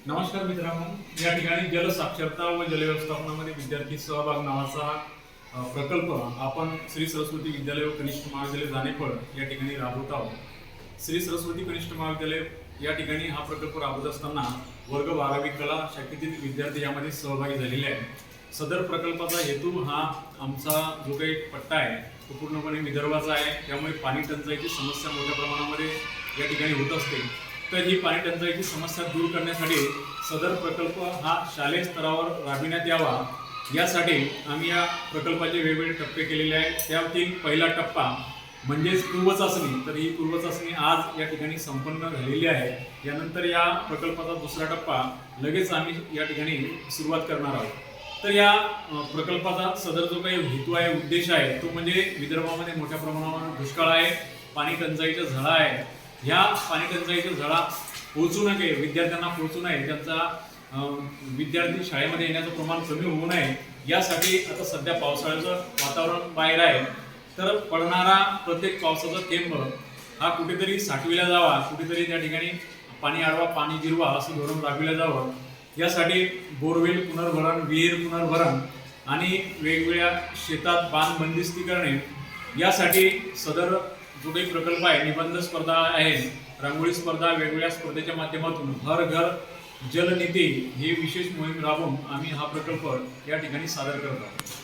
नमस्कार मित्रांनो, या ठिकाणी जल साक्षरता व जल व्यवस्थापनामध्ये विद्यार्थी सहभाग नावाचा प्रकल्प आपण श्री सरस्वती विद्यालय व कनिष्ठ महाविद्यालय जानेफळ या ठिकाणी राबवत आहोत। श्री सरस्वती कनिष्ठ महाविद्यालय या ठिकाणी हा प्रकल्प राबवत असताना वर्ग 12वी कला शाखेतील विद्यार्थी यामध्ये सहभागी झालेले आहेत। सदर प्रकल्पाचा हेतू हा आमचा जो काही पट्टा आहे तो पूर्णपणे विदर्भाचा आहे, त्यामुळे पाणी टंचाईची समस्या मोठ्या प्रमाणामध्ये या ठिकाणी होत असते। तर ही पाणी टंचाईची समस्या दूर करण्यासाठी सदर प्रकल्प हा शालेय स्तरावर राबविण्यात यावा यासाठी आम्ही या प्रकल्पाचे वेगवेगळे टप्पे केलेले आहेत। त्यातील पहिला टप्पा म्हणजेच पूर्वचाचणी, तर ही पूर्वचाचणी आज या ठिकाणी संपन्न झालेली आहे। यानंतर या प्रकल्पाचा दुसरा टप्पा लगेच आम्ही या ठिकाणी सुरुवात करणार आहोत। तर या प्रकल्पाचा सदर जो काही हेतू आहे, उद्देश आहे, तो म्हणजे विदर्भामध्ये मोठ्या प्रमाणावर दुष्काळ आहे, पाणी टंचाईचा झळा आहे। ह्या पाणी टंचाईच्या झळा पोहोचू नये, विद्यार्थ्यांना पोहोचू नये, त्यांचा विद्यार्थी शाळेमध्ये येण्याचं प्रमाण कमी होऊ नये यासाठी आता सध्या पावसाळ्याचं वातावरण बाहेर आहे। तर पडणारा प्रत्येक पावसाचा थेंब हा कुठेतरी साठविला जावा, कुठेतरी त्या ठिकाणी पाणी अडवा पाणी जिरवा असं धोरण राबविलं जावं। यासाठी बोरवेल पुनर्भरण, विहीर पुनर्भरण आणि वेगवेगळ्या शेतात बांध बंदिस्ती करणे यासाठी सदर जो काही प्रकल्प आहे, निबंध स्पर्धा आहे, रांगोळी स्पर्धा, वेगवेगळ्या स्पर्धेच्या माध्यमातून हर घर जल नीती ही विशेष मोहीम राबवून आम्ही हा प्रकल्प या ठिकाणी सादर करत आहोत।